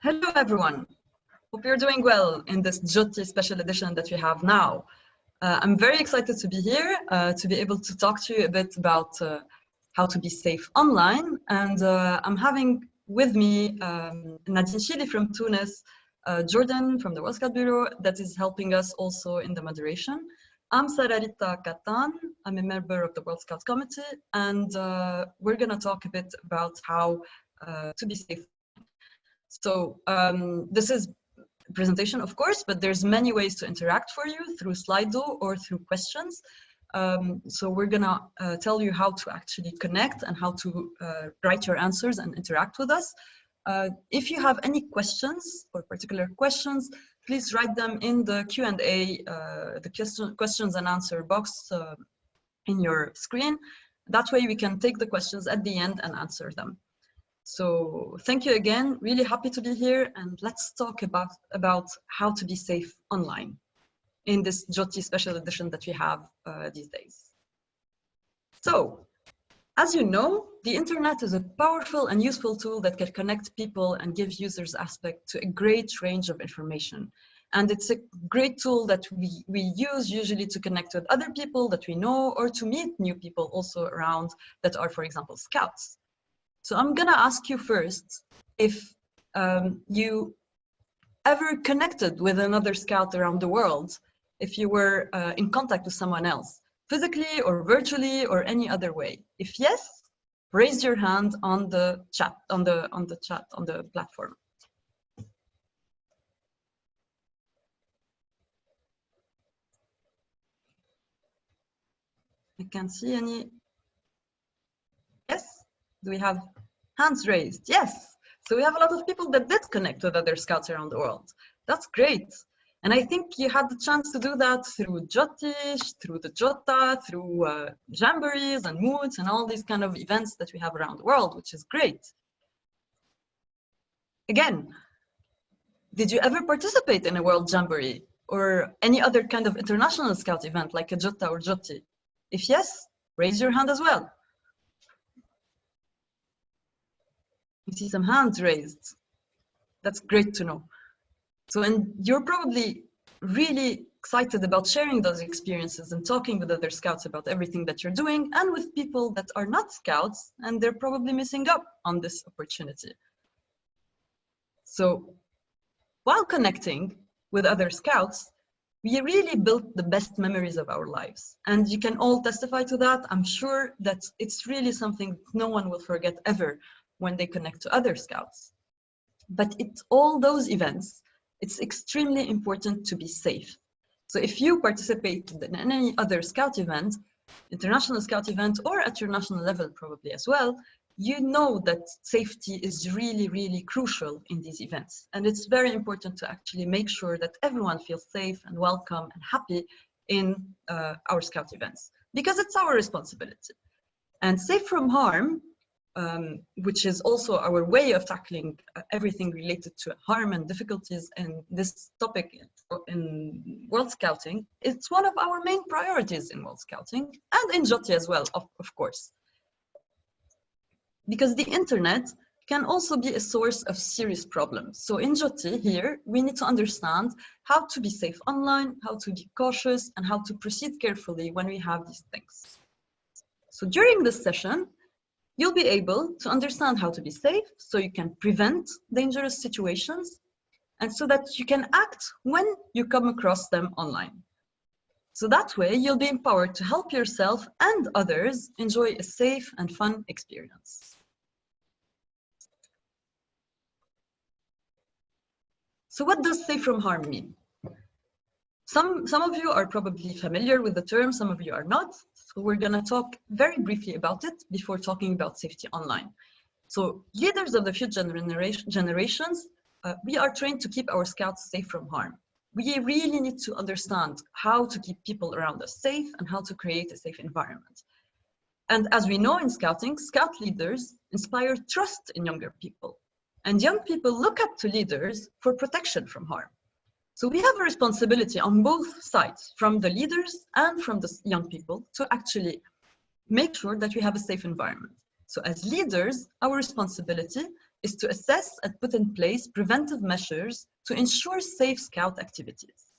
Hello, everyone. Hope you're doing well in this JOTI special edition that we have now. I'm very excited to be here, to be able to talk to you a bit about how to be safe online. And I'm having with me Nadine Chili from Tunis, Jordan from the World Scout Bureau that is helping us also in the moderation. I'm Rita Kattan. I'm a member of the World Scout Committee, and we're going to talk a bit about how to be safe. So this is a presentation, of course, but there's many ways to interact for you through Slido or through questions. So we're gonna tell you how to actually connect and how to write your answers and interact with us. If you have any questions or particular questions, please write them in the Q&A, the questions and answer box in your screen. That way we can take the questions at the end and answer them. So thank you again, really happy to be here, and let's talk about how to be safe online in this JOTI special edition that we have these days. So, as you know, the internet is a powerful and useful tool that can connect people and give users access to a great range of information. And it's a great tool that we use usually to connect with other people that we know or to meet new people also around that are, for example, scouts. So I'm gonna ask you first if you ever connected with another scout around the world, if you were in contact with someone else, physically or virtually or any other way. If yes, raise your hand on the chat, on the platform. I can't see any. Yes? Do we have hands raised? Yes. So we have a lot of people that did connect with other scouts around the world. That's great. And I think you had the chance to do that through JOTI, through the JOTA, through jamborees and moods and all these kind of events that we have around the world, which is great. Again, did you ever participate in a World Jamboree or any other kind of international scout event like a JOTA or JOTI? If yes, raise your hand as well. You see some hands raised. That's great to know. So, and you're probably really excited about sharing those experiences and talking with other scouts about everything that you're doing and with people that are not scouts, and they're probably missing out on this opportunity. So while connecting with other scouts, we really built the best memories of our lives. And you can all testify to that. I'm sure that it's really something no one will forget ever when they connect to other scouts. But it's all those events, it's extremely important to be safe. So if you participate in any other scout event, international scout event, or at your national level probably as well, you know that safety is really, really crucial in these events. And it's very important to actually make sure that everyone feels safe and welcome and happy in our scout events, because it's our responsibility. And safe from harm, which is also our way of tackling everything related to harm and difficulties in this topic in World Scouting. It's one of our main priorities in World Scouting and in JOTI as well, of course. Because the internet can also be a source of serious problems. So in JOTI here, we need to understand how to be safe online, how to be cautious, and how to proceed carefully when we have these things. So during this session, you'll be able to understand how to be safe so you can prevent dangerous situations and so that you can act when you come across them online. So that way you'll be empowered to help yourself and others enjoy a safe and fun experience. So what does safe from harm mean? Some of you are probably familiar with the term, some of you are not. So we're going to talk very briefly about it before talking about safety online. So leaders of the future generations, we are trained to keep our scouts safe from harm. We really need to understand how to keep people around us safe and how to create a safe environment. And as we know in scouting, scout leaders inspire trust in younger people. And young people look up to leaders for protection from harm. So we have a responsibility on both sides, from the leaders and from the young people, to actually make sure that we have a safe environment. So as leaders, our responsibility is to assess and put in place preventive measures to ensure safe Scout activities.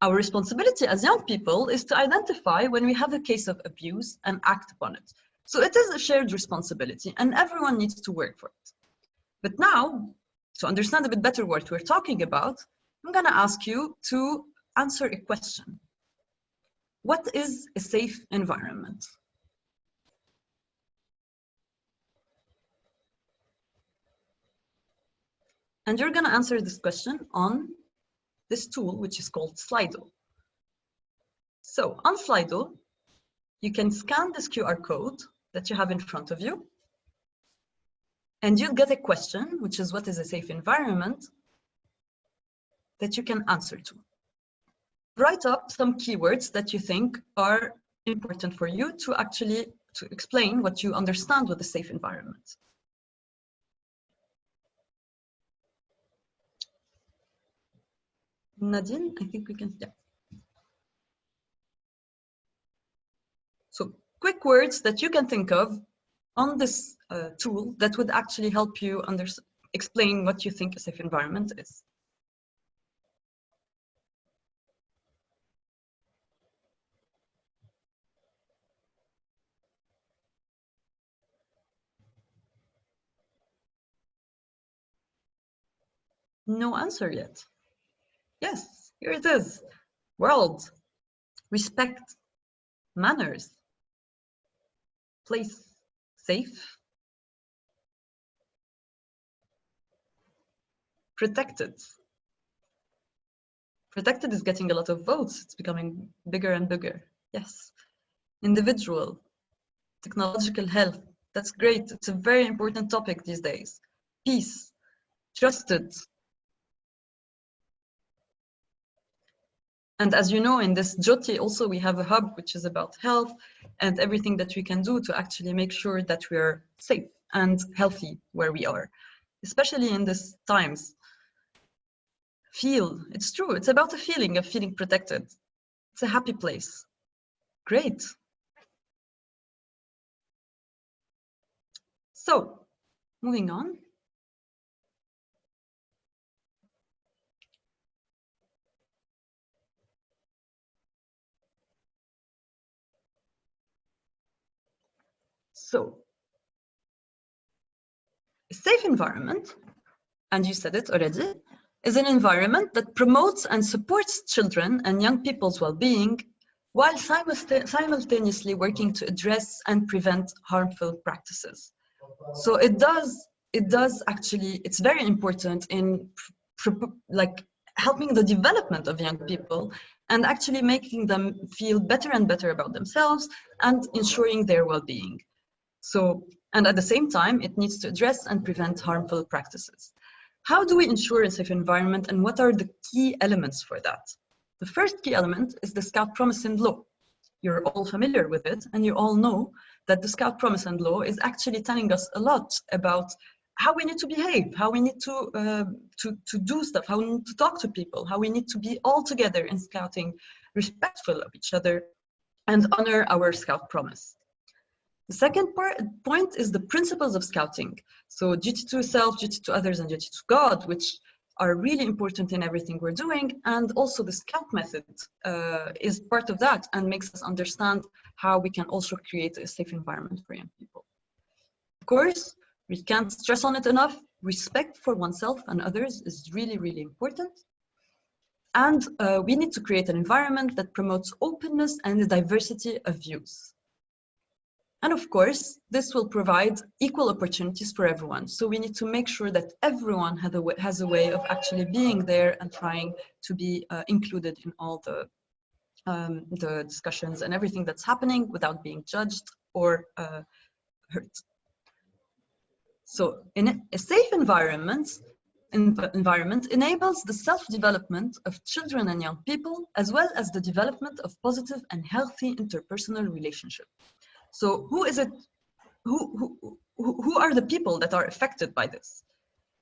Our responsibility as young people is to identify when we have a case of abuse and act upon it. So it is a shared responsibility and everyone needs to work for it. But now, to understand a bit better what we're talking about, I'm going to ask you to answer a question. What is a safe environment? And you're going to answer this question on this tool, which is called Slido. So on Slido, you can scan this QR code that you have in front of you, and you'll get a question, which is what is a safe environment, that you can answer to. Write up some keywords that you think are important for you to actually explain what you understand with a safe environment. Nadine, I think we can, yeah. So quick words that you can think of on this tool that would actually help you explain what you think a safe environment is. No answer yet. Yes, here it is. World, respect, manners, place, safe, protected. Protected is getting a lot of votes. It's becoming bigger and bigger. Yes. Individual, technological health. That's great. It's a very important topic these days. Peace, trusted. And as you know, in this JOTI also we have a hub which is about health and everything that we can do to actually make sure that we're safe and healthy where we are, especially in these times. Feel, it's true, it's about a feeling of feeling protected. It's a happy place. Great. So, moving on. So, a safe environment, and you said it already, is an environment that promotes and supports children and young people's well-being while simultaneously working to address and prevent harmful practices. So it does actually, it's very important in like helping the development of young people and actually making them feel better and better about themselves and ensuring their well-being. So, and at the same time, it needs to address and prevent harmful practices. How do we ensure a safe environment and what are the key elements for that? The first key element is the Scout Promise and Law. You're all familiar with it and you all know that the Scout Promise and Law is actually telling us a lot about how we need to behave, how we need to do stuff, how we need to talk to people, how we need to be all together in Scouting, respectful of each other and honor our Scout Promise. The second point is the principles of Scouting. So duty to self, duty to others, and duty to God, which are really important in everything we're doing. And also the Scout method is part of that and makes us understand how we can also create a safe environment for young people. Of course, we can't stress on it enough. Respect for oneself and others is really, really important. And we need to create an environment that promotes openness and the diversity of views. And of course, this will provide equal opportunities for everyone. So we need to make sure that everyone has a way of actually being there and trying to be included in all the discussions and everything that's happening without being judged or hurt. So in a safe environment enables the self-development of children and young people, as well as the development of positive and healthy interpersonal relationships. So who is it? Who are the people that are affected by this?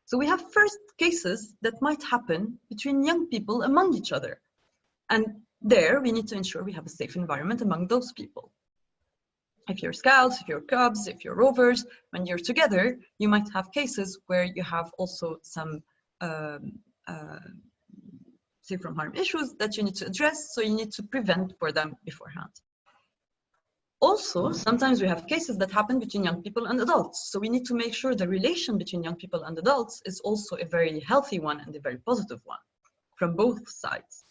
So we have first cases that might happen between young people among each other. And there we need to ensure we have a safe environment among those people. If you're scouts, if you're cubs, if you're rovers, when you're together, you might have cases where you have also some safe from harm issues that you need to address, so you need to prevent for them beforehand. Also, sometimes we have cases that happen between young people and adults, so we need to make sure the relation between young people and adults is also a very healthy one and a very positive one from both sides.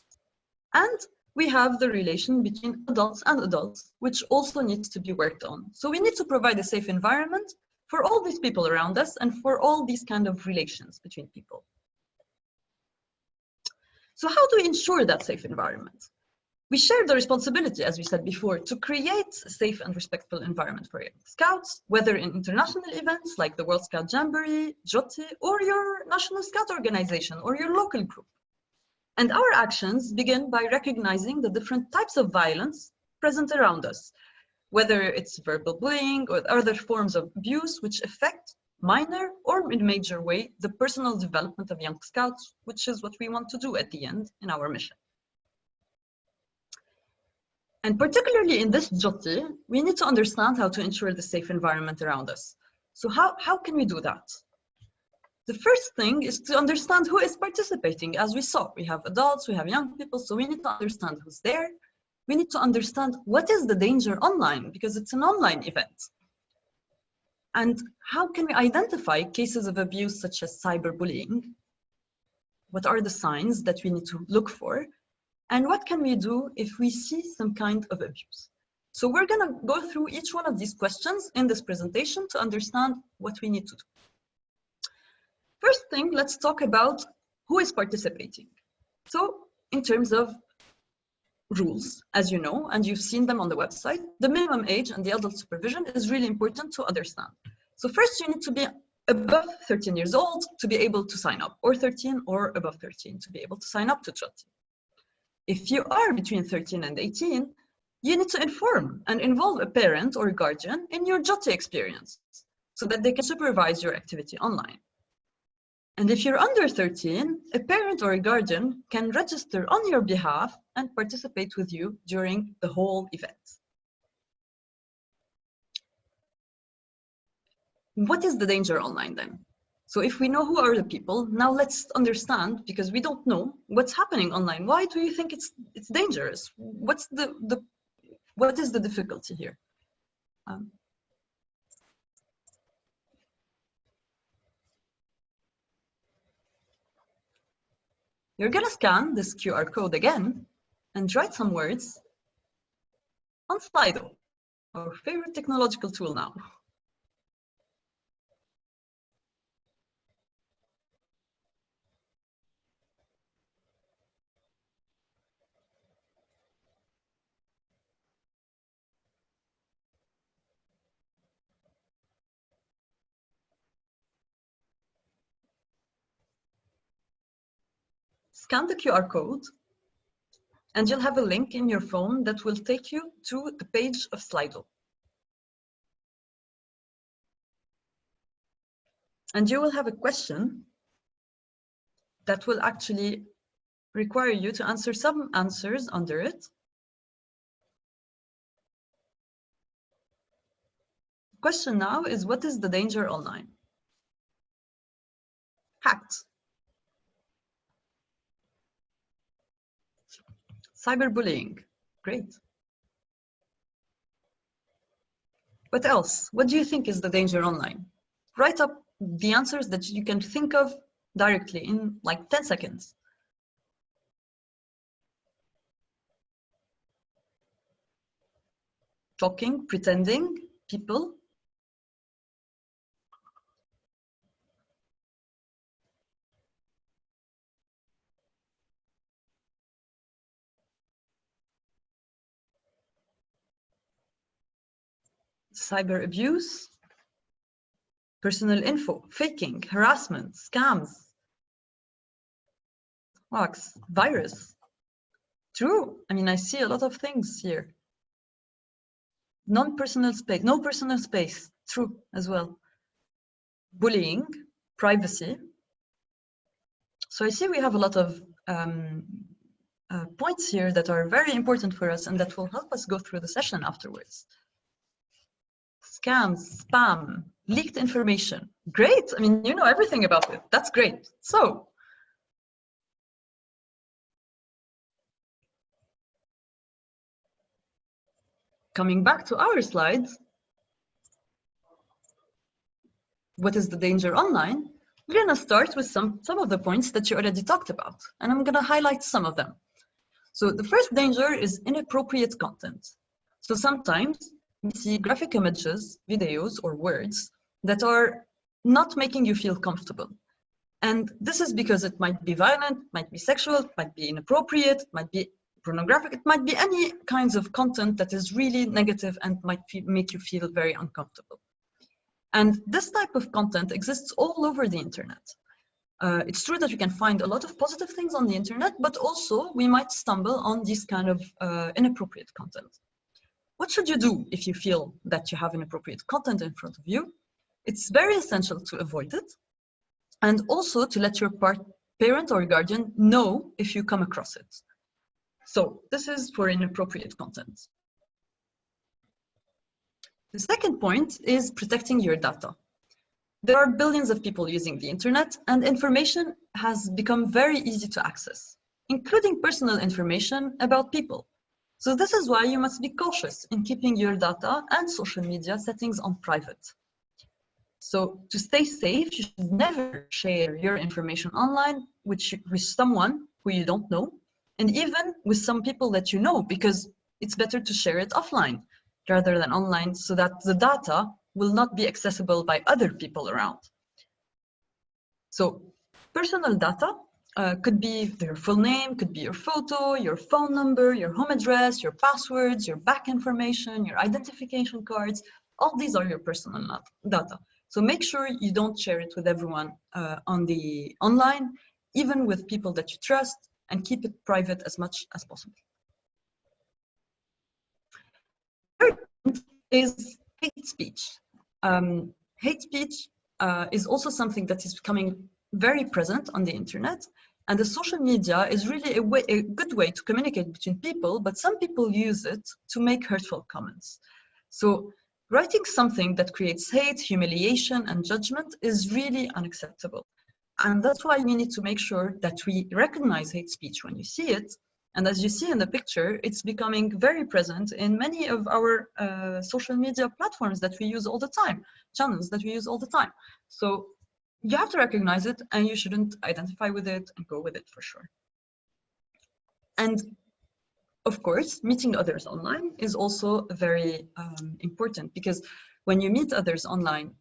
And we have the relation between adults, which also needs to be worked on. So we need to provide a safe environment for all these people around us and for all these kind of relations between people. So how do we ensure that safe environment? We share the responsibility, as we said before, to create a safe and respectful environment for Scouts, whether in international events like the World Scout Jamboree, JOTI, or your National Scout organization or your local group. And our actions begin by recognizing the different types of violence present around us, whether it's verbal bullying or other forms of abuse which affect minor or in a major way the personal development of young Scouts, which is what we want to do at the end in our mission. And particularly in this JOTI, we need to understand how to ensure the safe environment around us. So how can we do that? The first thing is to understand who is participating. As we saw, we have adults, we have young people, so we need to understand who's there. We need to understand what is the danger online, because it's an online event. And how can we identify cases of abuse such as cyberbullying? What are the signs that we need to look for? And what can we do if we see some kind of abuse? So we're gonna go through each one of these questions in this presentation to understand what we need to do. First thing, let's talk about who is participating. So in terms of rules, as you know, and you've seen them on the website, the minimum age and the adult supervision is really important to understand. So first you need to be above 13 years old to be able to sign up, or 13 or above 13 to be able to sign up to JOTI. If you are between 13 and 18, you need to inform and involve a parent or a guardian in your JOTI experience so that they can supervise your activity online. And if you're under 13, a parent or a guardian can register on your behalf and participate with you during the whole event. What is the danger online then? So if we know who are the people, now let's understand, because we don't know what's happening online. Why do you think it's dangerous? What is the difficulty here? You're gonna scan this QR code again and write some words on Slido, our favorite technological tool now. Scan the QR code, and you'll have a link in your phone that will take you to the page of Slido. And you will have a question that will actually require you to answer some answers under it. The question now is, what is the danger online? Hacked. Cyberbullying. Great. What else? What do you think is the danger online? Write up the answers that you can think of directly in like 10 seconds. Talking, pretending, people. Cyber abuse, personal info, faking, harassment, scams, hoax, virus. True. I mean, I see a lot of things here. Non-personal space, no personal space. True as well. Bullying, privacy. So I see we have a lot of points here that are very important for us and that will help us go through the session afterwards. scams, spam, leaked information. Great. I mean, you know everything about it. That's great. So, coming back to our slides, what is the danger online? We're going to start with some of the points that you already talked about, and I'm going to highlight some of them. So the first danger is inappropriate content. So sometimes we see graphic images, videos, or words that are not making you feel comfortable. And this is because it might be violent, might be sexual, it might be inappropriate, it might be pornographic, it might be any kinds of content that is really negative and might make you feel very uncomfortable. And this type of content exists all over the internet. It's true that you can find a lot of positive things on the internet, but also we might stumble on this kind of inappropriate content. What should you do if you feel that you have inappropriate content in front of you? It's very essential to avoid it, and also to let your parent or guardian know if you come across it. So this is for inappropriate content. The second point is protecting your data. There are billions of people using the internet, and information has become very easy to access, including personal information about people. So this is why you must be cautious in keeping your data and social media settings on private. So to stay safe, you should never share your information online with someone who you don't know, and even with some people that you know, because it's better to share it offline rather than online, so that the data will not be accessible by other people around. So personal data could be your full name, could be your photo, your phone number, your home address, your passwords, your bank information, your identification cards. All these are your personal data. So make sure you don't share it with everyone online, even with people that you trust, and keep it private as much as possible. Third is hate speech. Hate speech is also something that is becoming very present on the internet, and the social media is really a good way to communicate between people, but some people use it to make hurtful comments. So writing something that creates hate, humiliation, and judgment is really unacceptable. And that's why we need to make sure that we recognize hate speech when you see it. And as you see in the picture, it's becoming very present in many of our social media platforms that we use all the time, channels that we use all the time. So you have to recognize it, and you shouldn't identify with it and go with it for sure. And of course, meeting others online is also very important, because when you meet others online,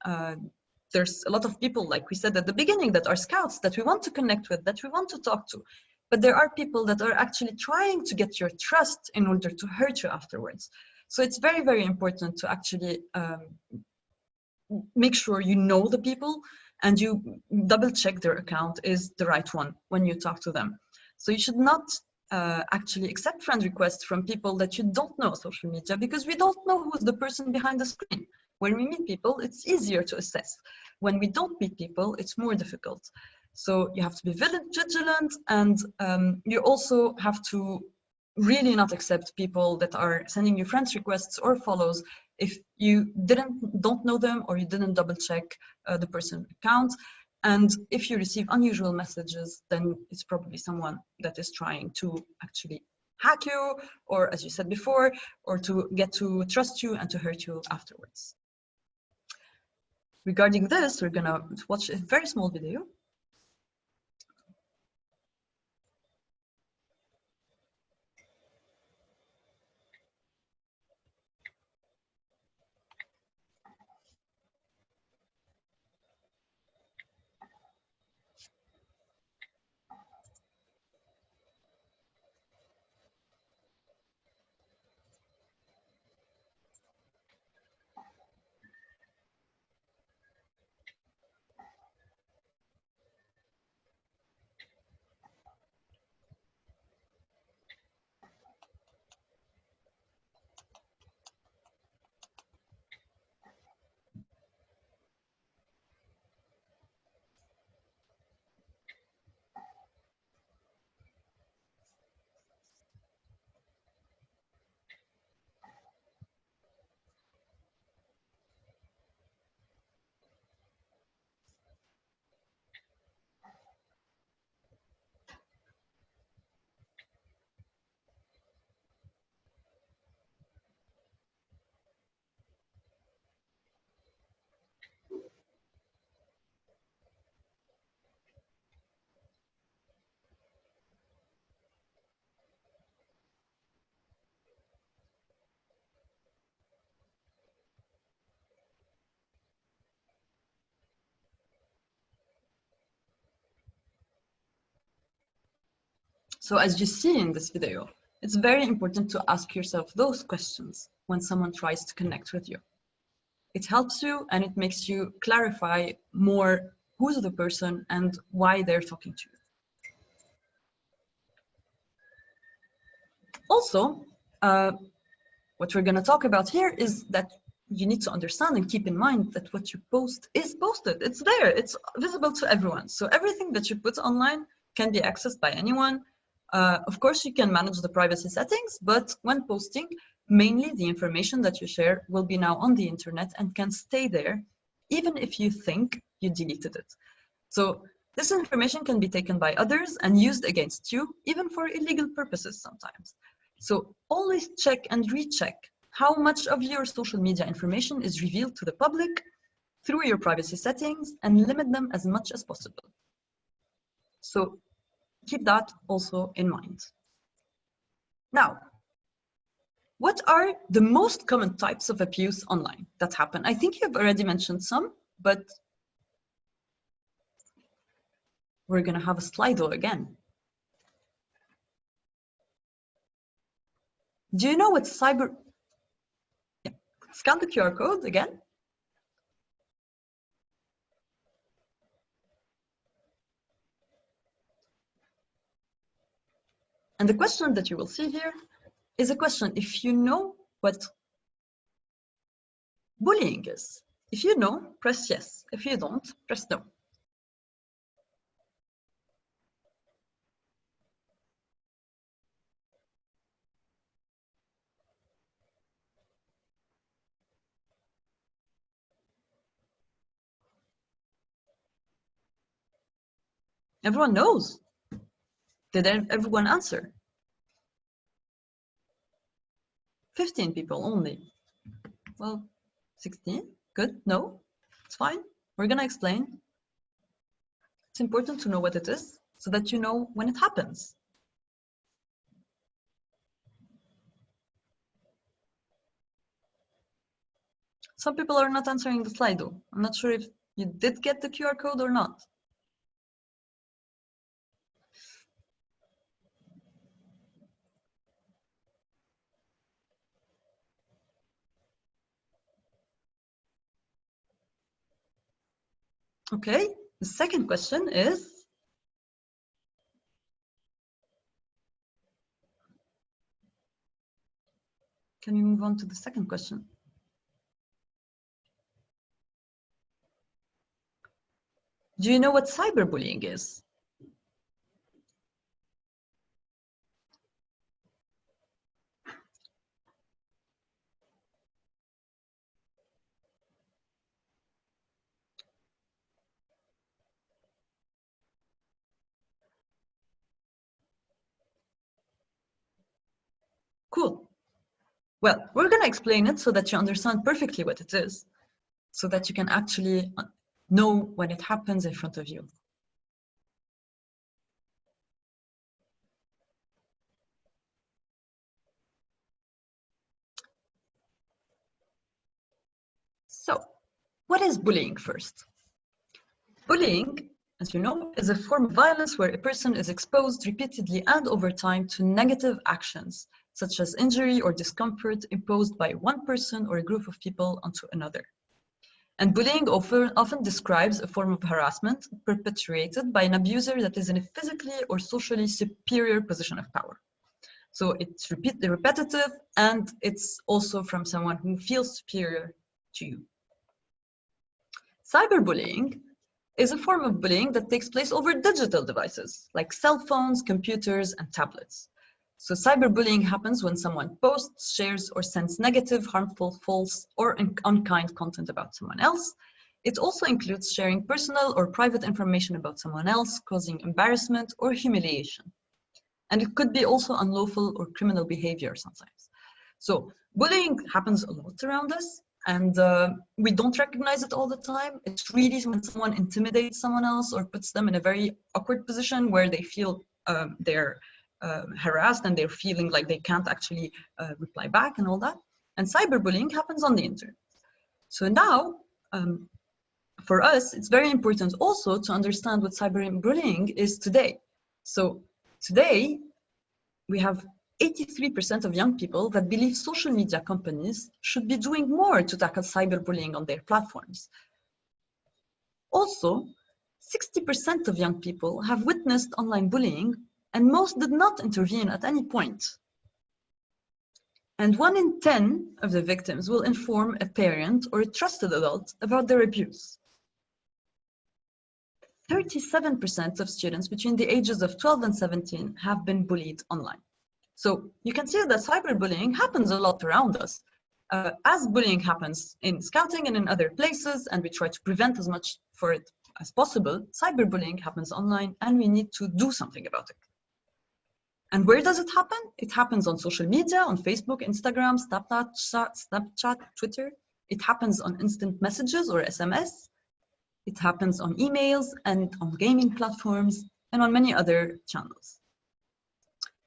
there's a lot of people, like we said at the beginning, that are scouts that we want to connect with, that we want to talk to. But there are people that are actually trying to get your trust in order to hurt you afterwards. So it's very, very important to actually make sure you know the people and you double check their account is the right one when you talk to them. So you should not actually accept friend requests from people that you don't know on social media, because we don't know who's the person behind the screen. When we meet people, it's easier to assess. When we don't meet people, it's more difficult. So you have to be vigilant, and you also have to really not accept people that are sending you friends requests or follows if you don't know them, or you didn't double check the person's account. And if you receive unusual messages, then it's probably someone that is trying to actually hack you, or as you said before, or to get to trust you and to hurt you afterwards. Regarding this, we're gonna watch a very small video. So as you see in this video, it's very important to ask yourself those questions when someone tries to connect with you. It helps you and it makes you clarify more who's the person and why they're talking to you. Also, what we're going to talk about here is that you need to understand and keep in mind that what you post is posted. It's there. It's visible to everyone. So everything that you put online can be accessed by anyone. Of course, you can manage the privacy settings, but when posting, mainly the information that you share will be now on the internet and can stay there, even if you think you deleted it. So this information can be taken by others and used against you, even for illegal purposes sometimes. So always check and recheck how much of your social media information is revealed to the public through your privacy settings and limit them as much as possible. So keep that also in mind. Now, what are the most common types of abuse online that happen? I think you've already mentioned some, but we're going to have a Slido again. Do you know what cyber... Yeah. Scan the QR code again. And the question that you will see here is a question, if you know what bullying is. If you know, press yes. If you don't, press no. Everyone knows. Did everyone answer? 15 people only. Well, 16, good, no, it's fine. We're gonna explain. It's important to know what it is so that you know when it happens. Some people are not answering the slide though. I'm not sure if you did get the QR code or not. Okay, the second question is, can we move on to the second question? Do you know what cyberbullying is? Cool. Well, we're going to explain it so that you understand perfectly what it is, so that you can actually know when it happens in front of you. So, what is bullying first? Bullying, as you know, is a form of violence where a person is exposed repeatedly and over time to negative actions, such as injury or discomfort imposed by one person or a group of people onto another. And bullying often describes a form of harassment perpetuated by an abuser that is in a physically or socially superior position of power. So it's repetitive, and it's also from someone who feels superior to you. Cyberbullying is a form of bullying that takes place over digital devices, like cell phones, computers, and tablets. So cyberbullying happens when someone posts, shares, or sends negative, harmful, false, or unkind content about someone else. It also includes sharing personal or private information about someone else, causing embarrassment or humiliation. And it could be also unlawful or criminal behavior sometimes. So bullying happens a lot around us, and we don't recognize it all the time. It's really when someone intimidates someone else or puts them in a very awkward position where they feel they're harassed and they're feeling like they can't actually reply back and all that. And cyberbullying happens on the internet. So now, for us, it's very important also to understand what cyberbullying is today. So today, we have 83% of young people that believe social media companies should be doing more to tackle cyberbullying on their platforms. Also, 60% of young people have witnessed online bullying, and most did not intervene at any point. And 1 in 10 of the victims will inform a parent or a trusted adult about their abuse. 37% of students between the ages of 12 and 17 have been bullied online. So you can see that cyberbullying happens a lot around us. As bullying happens in scouting and in other places, and we try to prevent as much for it as possible, cyberbullying happens online, and we need to do something about it. And where does it happen? It happens on social media, on Facebook, Instagram, Snapchat, Twitter. It happens on instant messages or SMS. It happens on emails and on gaming platforms and on many other channels.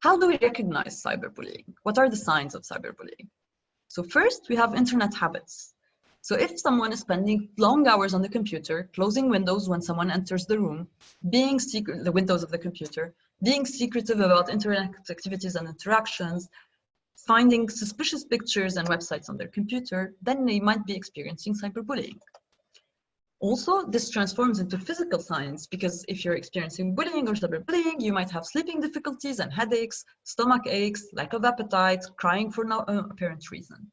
How do we recognize cyberbullying? What are the signs of cyberbullying? So first, we have internet habits. So if someone is spending long hours on the computer, closing windows when someone enters the room, the windows of the computer, being secretive about internet activities and interactions, finding suspicious pictures and websites on their computer, then they might be experiencing cyberbullying. Also, this transforms into physical signs, because if you're experiencing bullying or cyberbullying, you might have sleeping difficulties and headaches, stomach aches, lack of appetite, crying for no apparent reason.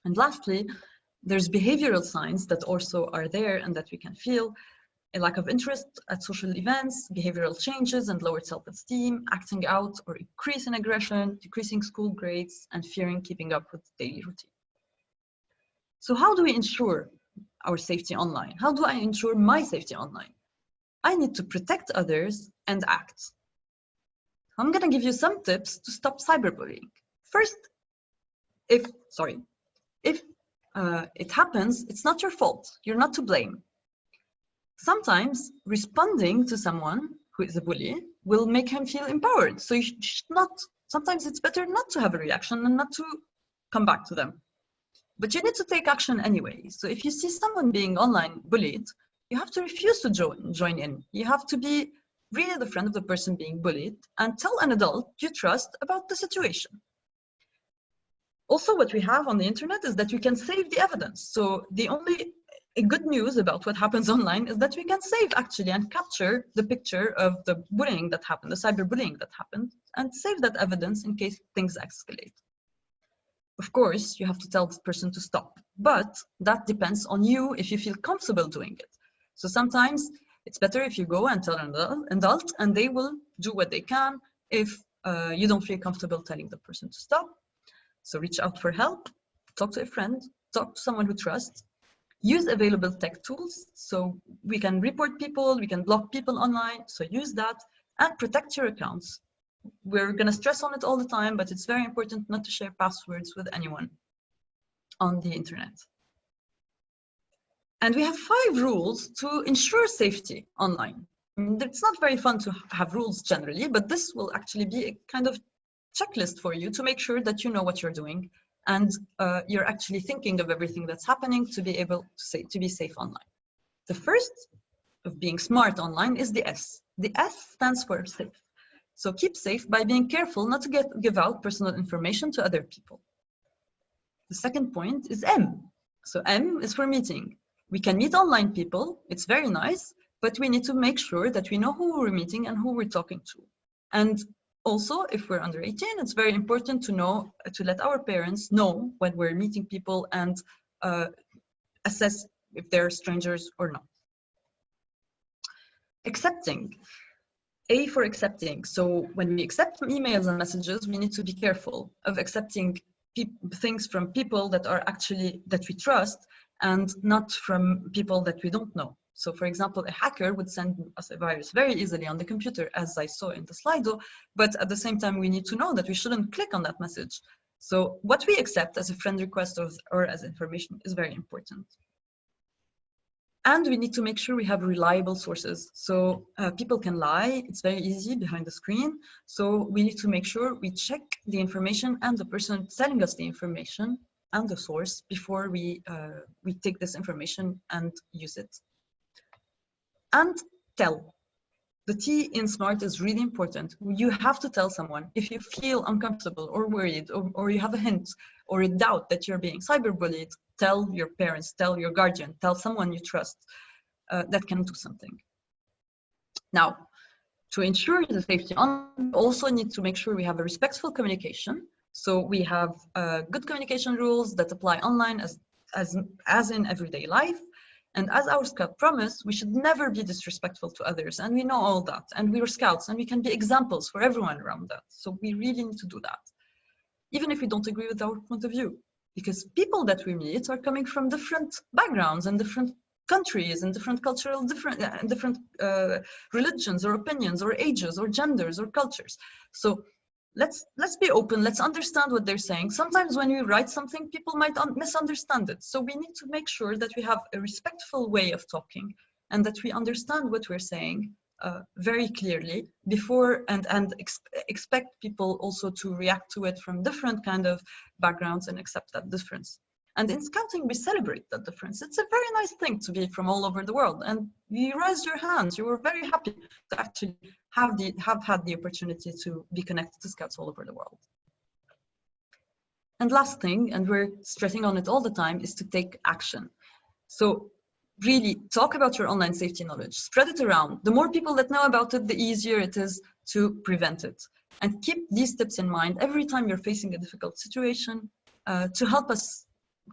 And lastly, there's behavioral signs that also are there and that we can feel: a lack of interest at social events, behavioral changes and lowered self-esteem, acting out or increase in aggression, decreasing school grades, and fearing keeping up with daily routine. So how do we ensure our safety online? How do I ensure my safety online? I need to protect others and act. I'm going to give you some tips to stop cyberbullying. First, if it happens, it's not your fault. You're not to blame. Sometimes responding to someone who is a bully will make him feel empowered. So you should not, sometimes it's better not to have a reaction and not to come back to them. But you need to take action anyway. So if you see someone being online bullied, you have to refuse to join in. You have to be really the friend of the person being bullied and tell an adult you trust about the situation. Also, what we have on the internet is that we can save the evidence. So the only good news about what happens online is that we can save actually and capture the picture of the bullying that happened, the cyberbullying that happened, and save that evidence in case things escalate. Of course, you have to tell this person to stop, but that depends on you if you feel comfortable doing it. So sometimes it's better if you go and tell an adult and they will do what they can if you don't feel comfortable telling the person to stop. So reach out for help, talk to a friend, talk to someone who trusts, use available tech tools. So we can report people, we can block people online, so use that, and protect your accounts. We're going to stress on it all the time, but it's very important not to share passwords with anyone on the internet. And we have 5 rules to ensure safety online. It's not very fun to have rules generally, but this will actually be a kind of checklist for you to make sure that you know what you're doing and you're actually thinking of everything that's happening to be able to be safe online. The first of being smart online is the S. The S stands for safe. So keep safe by being careful not to give out personal information to other people. The second point is M. So M is for meeting. We can meet online people, it's very nice, but we need to make sure that we know who we're meeting and who we're talking to. And also, if we're under 18, it's very important to let our parents know when we're meeting people and assess if they're strangers or not. Accepting. A for accepting. So when we accept emails and messages, we need to be careful of accepting things from people that we trust and not from people that we don't know. So for example, a hacker would send us a virus very easily on the computer, as I saw in the Slido, but at the same time, we need to know that we shouldn't click on that message. So what we accept as a friend request or as information is very important. And we need to make sure we have reliable sources. So people can lie, it's very easy behind the screen. So we need to make sure we check the information and the person telling us the information and the source before we take this information and use it. And tell. The T in SMART is really important. You have to tell someone if you feel uncomfortable or worried, or you have a hint or a doubt that you're being cyberbullied. Tell your parents, tell your guardian, tell someone you trust that can do something. Now, to ensure the safety online, we also need to make sure we have a respectful communication. So we have good communication rules that apply online as in everyday life. And as our scout promised, we should never be disrespectful to others. And we know all that. And we are scouts and we can be examples for everyone around that. So we really need to do that, even if we don't agree with our point of view. Because people that we meet are coming from different backgrounds and different countries and different cultural, different religions or opinions or ages or genders or cultures. So let's be open, let's understand what they're saying. Sometimes when we write something, people might misunderstand it. So we need to make sure that we have a respectful way of talking and that we understand what we're saying very clearly before and expect people also to react to it from different kind of backgrounds and accept that difference. And in scouting, we celebrate that difference. It's a very nice thing to be from all over the world. And you raised your hands. You were very happy to actually have had the opportunity to be connected to scouts all over the world. And last thing, and we're stressing on it all the time, is to take action. So really talk about your online safety knowledge, spread it around. The more people that know about it, the easier it is to prevent it. And keep these tips in mind every time you're facing a difficult situation to help us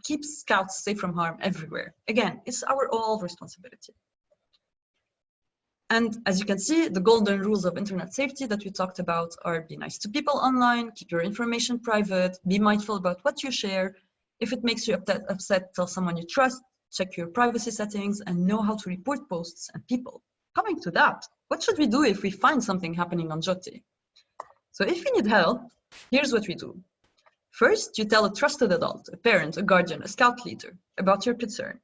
keep scouts safe from harm everywhere. Again, it's our all responsibility. And as you can see, the golden rules of internet safety that we talked about are: be nice to people online, keep your information private, be mindful about what you share. If it makes you upset, tell someone you trust, check your privacy settings, and know how to report posts and people. Coming to that, what should we do if we find something happening on JOTI? So if you need help, here's what we do. First, you tell a trusted adult, a parent, a guardian, a scout leader about your concern.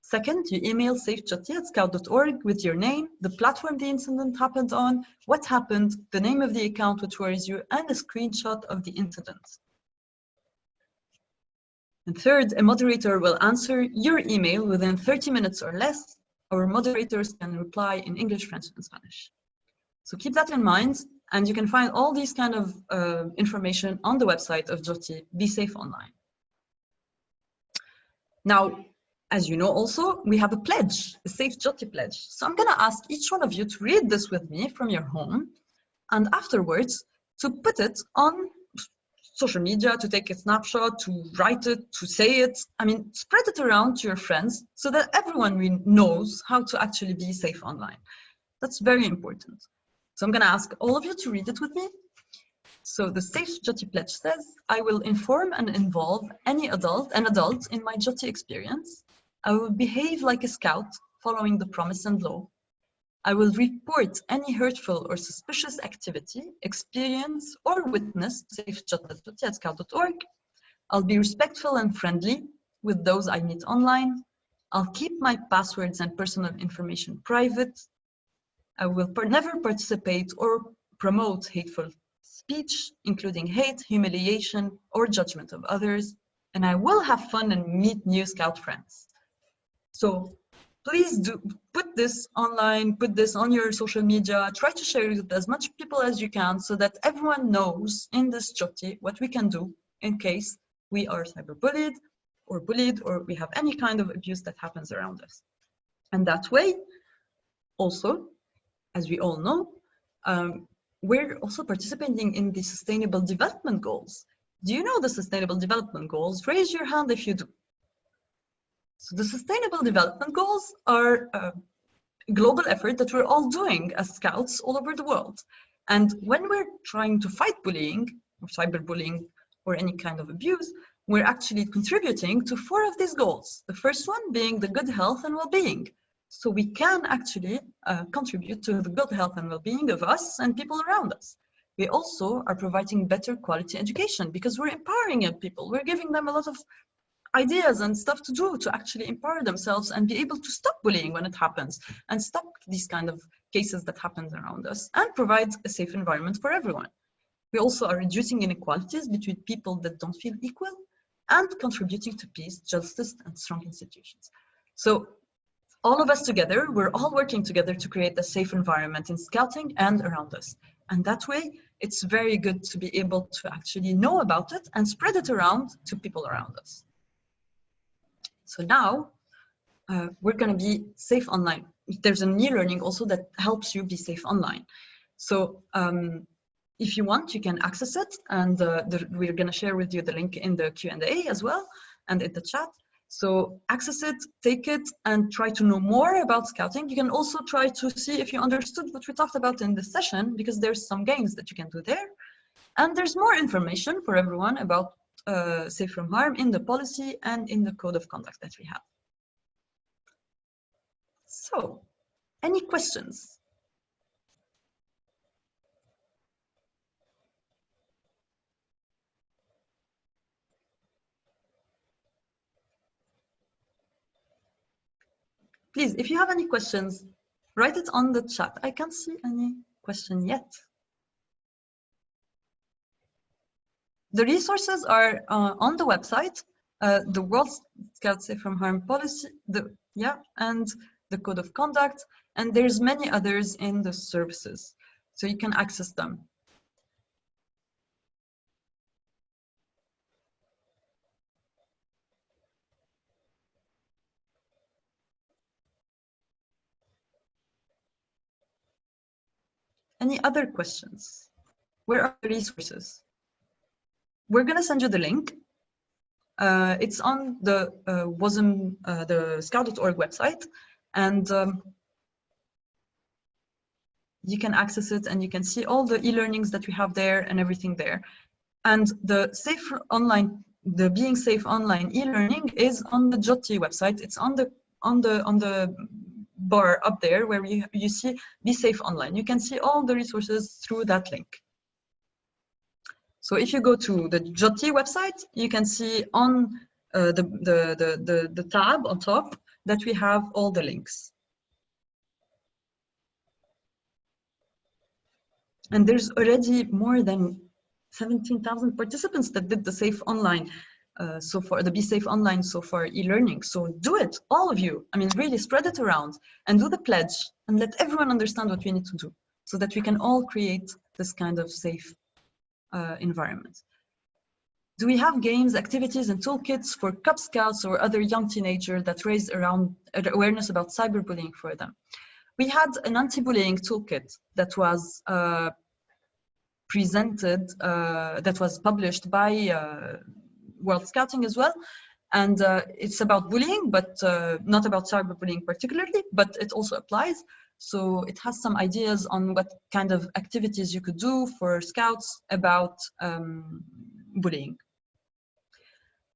Second, you email safejoti@scout.org with your name, the platform the incident happened on, what happened, the name of the account which worries you, and a screenshot of the incident. And third, a moderator will answer your email within 30 minutes or less. Our moderators can reply in English, French, and Spanish. So keep that in mind, and you can find all these kind of information on the website of JOTI, Be Safe Online. Now, as you know also, we have a pledge, a Safe JOTI pledge. So I'm gonna ask each one of you to read this with me from your home, and afterwards to put it on social media, to take a snapshot, to write it, to say it. I mean, spread it around to your friends so that everyone knows how to actually be safe online. That's very important. So I'm gonna ask all of you to read it with me. So the Safe JOTI pledge says, I will inform and involve an adult in my JOTI experience. I will behave like a scout, following the promise and law. I will report any hurtful or suspicious activity, experience, or witness to safejoti@scout.org. I'll be respectful and friendly with those I meet online. I'll keep my passwords and personal information private. I will never participate or promote hateful speech, including hate, humiliation, or judgment of others. And I will have fun and meet new scout friends. So please do put this online, put this on your social media, try to share it with as much people as you can so that everyone knows in this JOTI what we can do in case we are cyberbullied or bullied or we have any kind of abuse that happens around us. And that way, also, as we all know, we're also participating in the Sustainable Development Goals. Do you know the Sustainable Development Goals? Raise your hand if you do. So the Sustainable Development Goals are a global effort that we're all doing as scouts all over the world. And when we're trying to fight bullying or cyberbullying or any kind of abuse, we're actually contributing to 4 of these goals. The first one being the good health and well-being. So we can actually contribute to the good health and well-being of us and people around us. We also are providing better quality education because we're empowering young people. We're giving them a lot of ideas and stuff to do to actually empower themselves and be able to stop bullying when it happens and stop these kind of cases that happen around us and provide a safe environment for everyone. We also are reducing inequalities between people that don't feel equal and contributing to peace, justice, and strong institutions. So all of us together, we're all working together to create a safe environment in Scouting and around us. And that way, it's very good to be able to actually know about it and spread it around to people around us. So now, we're going to be safe online. There's an e-learning also that helps you be safe online. So if you want, you can access it, and we're going to share with you the link in the Q&A as well, and in the chat. So access it, take it, and try to know more about Scouting. You can also try to see if you understood what we talked about in this session, because there's some games that you can do there. And there's more information for everyone about safe from harm in the policy and in the code of conduct that we have. So, any questions? Please, if you have any questions, write it on the chat. I can't see any question yet. The resources are on the website, the World Scout Safe from Harm policy, and the code of conduct, and there's many others in the services, so you can access them. Any other questions? Where are the resources? We're going to send you the link. It's on the WASM, the scout.org website, and you can access it, and you can see all the e-learnings that we have there and everything there. And the safe online, the being safe online e-learning is on the JOTI website. It's on the bar up there where you see Be Safe Online. You can see all the resources through that link. So if you go to the JOTI website, you can see on the tab on top that we have all the links. And there's already more than 17,000 participants that did the Safe Online so far, the Be Safe Online so far e-learning. So do it, all of you. I mean, really spread it around and do the pledge and let everyone understand what we need to do so that we can all create this kind of safe environment. Do we have games, activities, and toolkits for Cub Scouts or other young teenagers that raise around awareness about cyberbullying for them? We had an anti-bullying toolkit that was presented, that was published by World Scouting as well. And it's about bullying, but not about cyberbullying particularly, but it also applies. So it has some ideas on what kind of activities you could do for Scouts about bullying.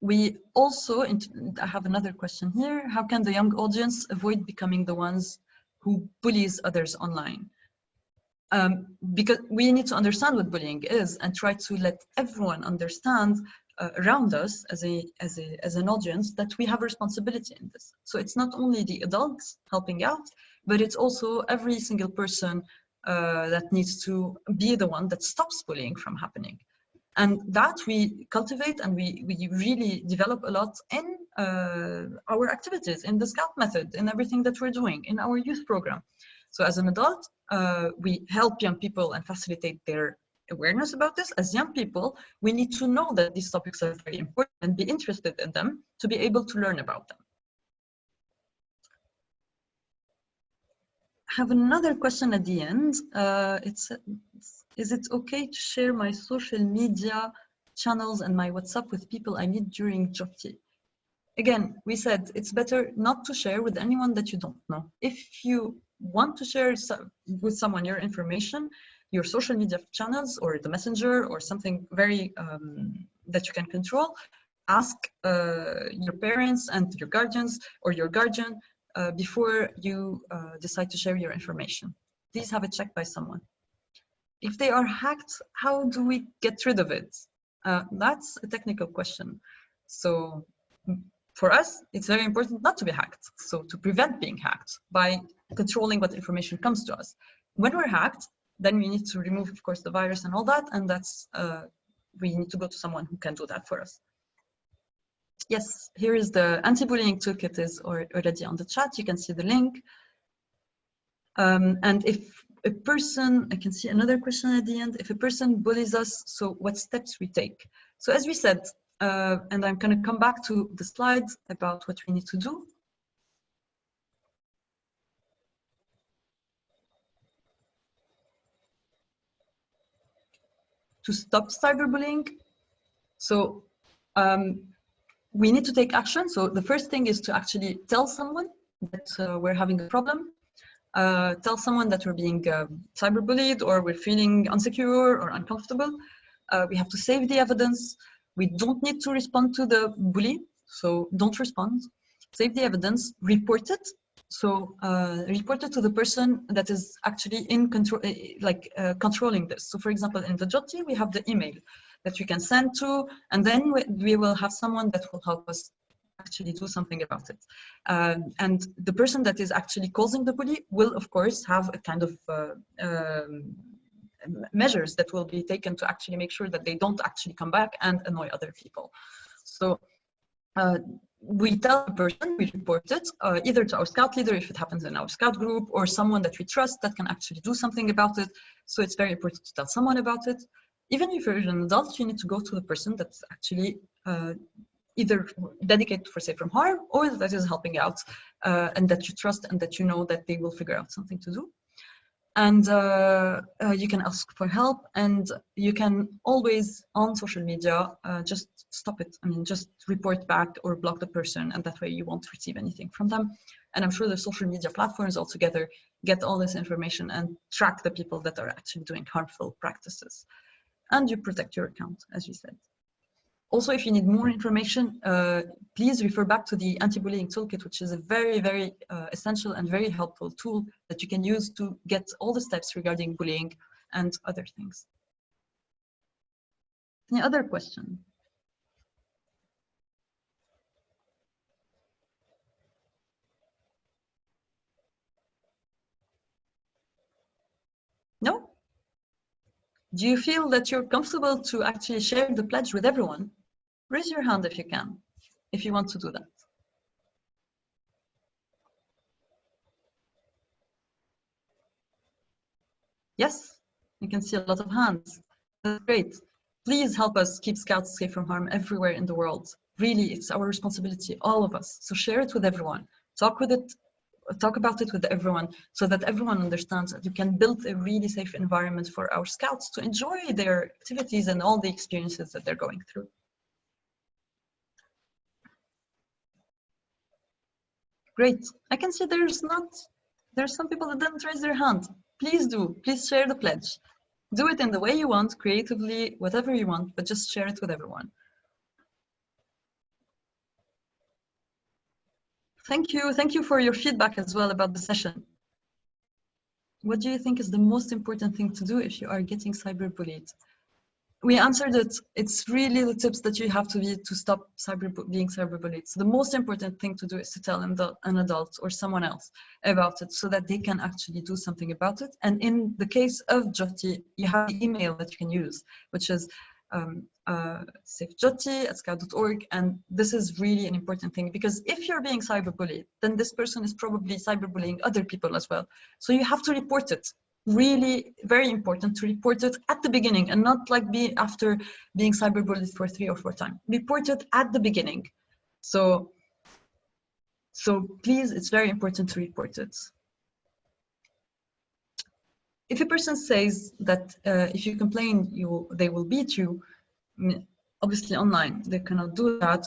We also, I have another question here. How can the young audience avoid becoming the ones who bullies others online? Because we need to understand what bullying is and try to let everyone understand around us as an audience that we have a responsibility in this. So it's not only the adults helping out, but it's also every single person that needs to be the one that stops bullying from happening. And that we cultivate and we really develop a lot in our activities, in the Scout method, in everything that we're doing, in our youth program. So as an adult, we help young people and facilitate their awareness about this. As young people, we need to know that these topics are very important and be interested in them to be able to learn about them. I have another question at the end. Is it okay to share my social media channels and my WhatsApp with people I meet during JOTI? Again, we said it's better not to share with anyone that you don't know. If you want to share with someone your information, your social media channels or the messenger or something very that you can control, ask your parents and your guardians or your guardian before you decide to share your information. Please have it checked by someone. If they are hacked, how do we get rid of it? That's a technical question. So for us, it's very important not to be hacked. So to prevent being hacked by controlling what information comes to us. When we're hacked, then we need to remove, of course, the virus and all that. And that's, we need to go to someone who can do that for us. Yes, here is the anti-bullying toolkit is already on the chat. You can see the link. And if a person, I can see another question at the end, if a person bullies us, so what steps we take? So as we said, and I'm going to come back to the slides about what we need to do. To stop cyberbullying. So we need to take action. So the first thing is to actually tell someone that we're having a problem. Tell someone that we're being cyberbullied or we're feeling insecure or uncomfortable. We have to save the evidence. We don't need to respond to the bully, so don't respond. Save the evidence, report it. So report it to the person that is actually in control, controlling this. So for example, in the JOTI, we have the email that you can send to, and then we will have someone that will help us actually do something about it. And the person that is actually causing the bully will, of course, have a kind of measures that will be taken to actually make sure that they don't actually come back and annoy other people. So we tell the person, we report it, either to our scout leader if it happens in our scout group, or someone that we trust that can actually do something about it. So it's very important to tell someone about it. Even if you're an adult, you need to go to the person that's actually either dedicated for safe from harm or that is helping out and that you trust and that you know that they will figure out something to do. And you can ask for help, and you can always on social media just stop it. I mean, just report back or block the person, and that way you won't receive anything from them. And I'm sure the social media platforms altogether get all this information and track the people that are actually doing harmful practices. And you protect your account, as we said. Also, if you need more information, please refer back to the anti-bullying toolkit, which is a very, very essential and very helpful tool that you can use to get all the steps regarding bullying and other things. Any other question? No? Do you feel that you're comfortable to actually share the pledge with everyone? Raise your hand if you can, if you want to do that. Yes, you can see a lot of hands. That's great. Please help us keep Scouts safe from harm everywhere in the world. Really, it's our responsibility, all of us. So share it with everyone. Talk about it with everyone so that everyone understands that you can build a really safe environment for our Scouts to enjoy their activities and all the experiences that they're going through. Great. I can see there's some people that didn't raise their hand. Please do. Please share the pledge. Do it in the way you want, creatively, whatever you want, but just share it with everyone. Thank you. Thank you for your feedback as well about the session. What do you think is the most important thing to do if you are getting cyberbullied? We answered it. It's really the tips that you have to stop being cyberbullied. So the most important thing to do is to tell an adult or someone else about it so that they can actually do something about it. And in the case of JOTI, you have the email that you can use, which is safejoti@scout.org. And this is really an important thing because if you're being cyberbullied, then this person is probably cyberbullying other people as well. So you have to report it. Really very important to report it at the beginning and not like after being cyberbullied for 3 or 4 times. Report it at the beginning. So please, it's very important to report it. If a person says that if you complain, they will beat you, obviously online, they cannot do that.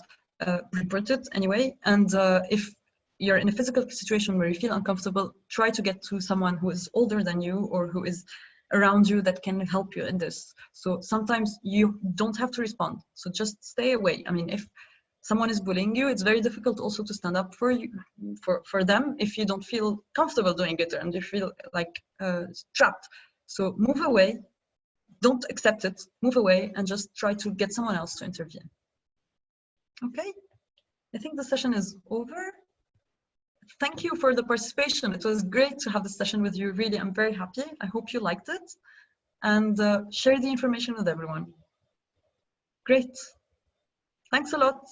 Report it anyway. And if you're in a physical situation where you feel uncomfortable, try to get to someone who is older than you or who is around you that can help you in this. So sometimes you don't have to respond. So just stay away. I mean, if someone is bullying you, it's very difficult also to stand up for them if you don't feel comfortable doing it and you feel like trapped. So move away. Don't accept it. Move away and just try to get someone else to intervene. Okay, I think the session is over. Thank you for the participation. It was great to have this session with you. Really, I'm very happy. I hope you liked it. And share the information with everyone. Great. Thanks a lot.